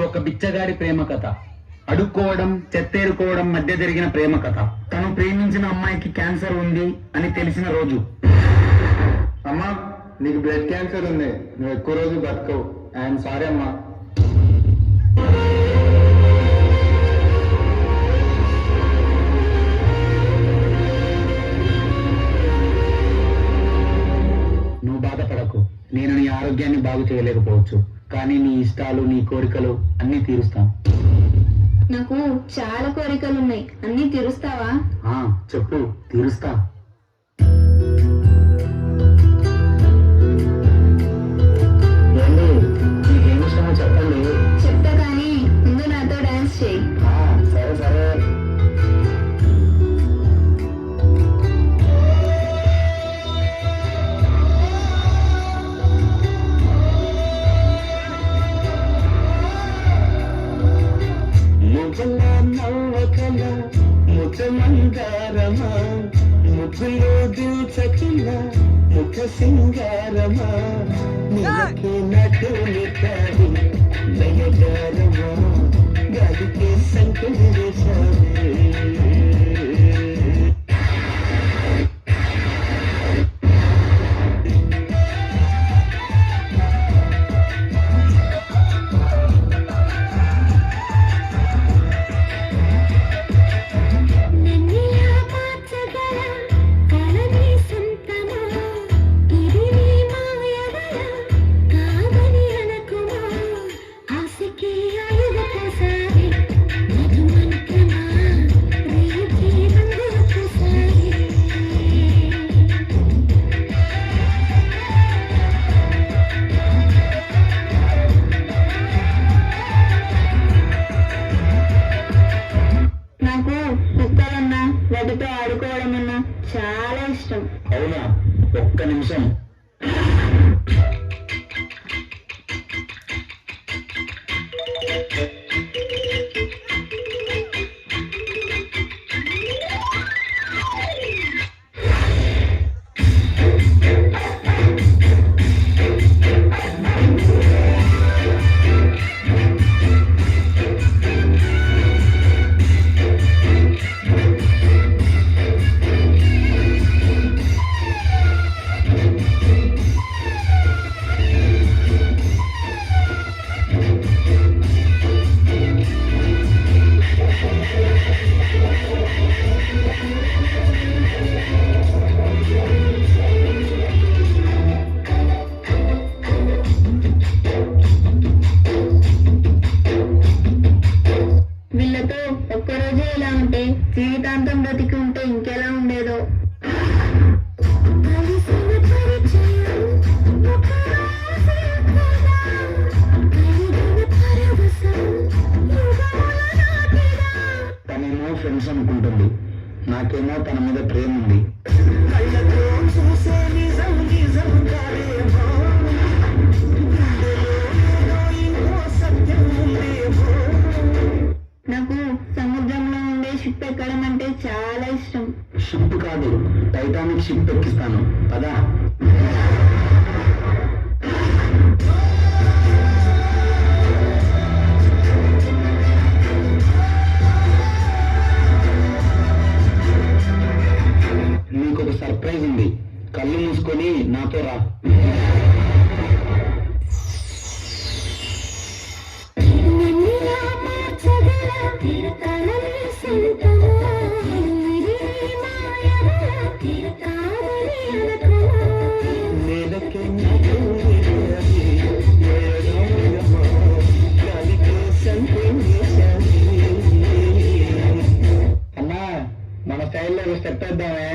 ఒక బిచ్చగాడి ప్రేమ కథ. అడుక్కోవడం, చెత్తేరుకోవడం మధ్య జరిగిన ప్రేమ కథ. తను ప్రేమించిన అమ్మాయికి క్యాన్సర్ ఉంది అని తెలిసిన రోజు. అమ్మా, నీకు బ్లడ్ క్యాన్సర్ ఉంది, నువ్వు ఎక్కువ రోజు బతకవు. ఐఎమ్ సారీ అమ్మా. నువ్వు బాధపడకు. నేను నీ ఆరోగ్యాన్ని బాగు చేయలేకపోవచ్చు, కానీ నీ ఇష్టాలు, నీ కోరికలు అన్నీ తీరుస్తాను. నాకు చాలా కోరికలున్నాయి, అన్నీ తీరుస్తావా? చెప్పు, తీరుస్తా. నీకేం ఇష్టమో చెప్పండి. చెప్తా, కానీ ముందు నాతో డాన్స్ చేయి. సరే సరే. నవ్వకల ముఖమందారమా, ముగ్గులో దిల్చకిల ముఖ సింగారమా, నీకే నాకు నికారి నయగారమా, గాలికే సంకలి వేశావే. వాటితో ఆడుకోవడం అన్నా చాలా ఇష్టం. అవునా? ఒక్క నిమిషం. వీళ్ళతో ఒక్కరోజే ఇలా ఉంటే జీవితాంతం బ్రతికి ఉంటే ఇంకెలా ఉండేదో. తనేమో ఫ్రెండ్స్ అనుకుంటుంది, నాకేమో తన మీద ప్రేమ ఉంది. నాకు సముద్రంలో ఉండే షిప్ ఎక్కడం అంటే చాలా ఇష్టం. షిప్ కాదు, టైటానిక్ షిప్ ఎక్కిస్తాను పదా. నీకు ఒక సర్ప్రైజ్ ఉంది, కళ్ళు మూసుకొని నాతో రా. అన్నా, మన స్టైల్లో ఒక స్టెప్ వేద్దామే.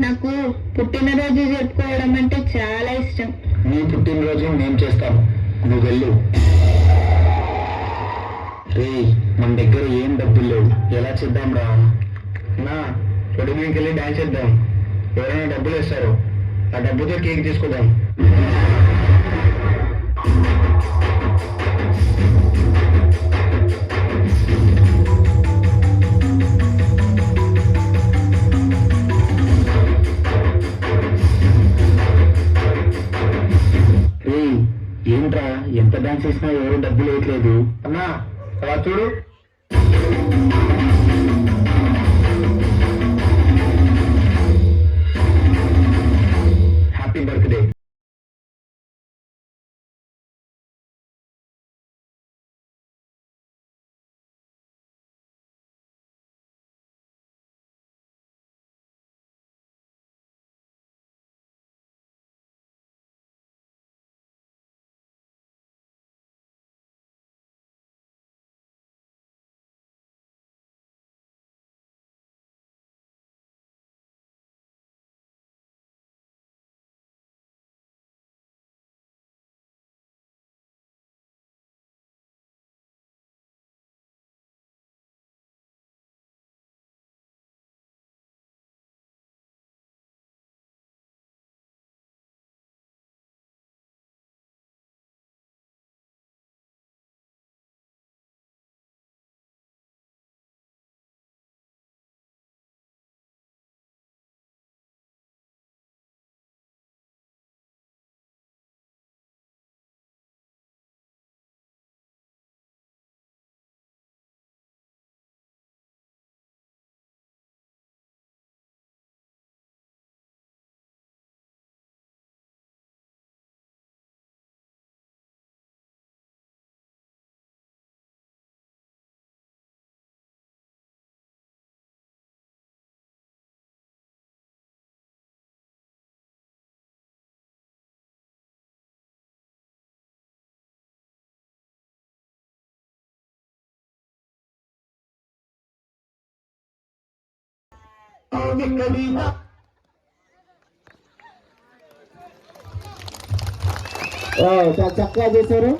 నాకు పుట్టినరోజు జరుపుకోవడం అంటే చాలా ఇష్టం. నీ పుట్టినరోజు నేను చేస్తాను, నువ్వు వెళ్ళు. రే, మన దగ్గర ఏం డబ్బులు లేవు, ఎలా చేద్దాం రా? నా పొడి మీదకి వెళ్ళి డాన్స్ చేద్దాం. ఎవరైనా డబ్బులు ఇస్తారు, ఆ డబ్బుతో కేక్ తీసుకుందాం. ఎంత డాన్స్ చేసినా ఎవరు డబ్బులు వేయట్లేదు. అన్నా అలా చూడు. Happy birthday. చాలా చక్కగా చేశారు.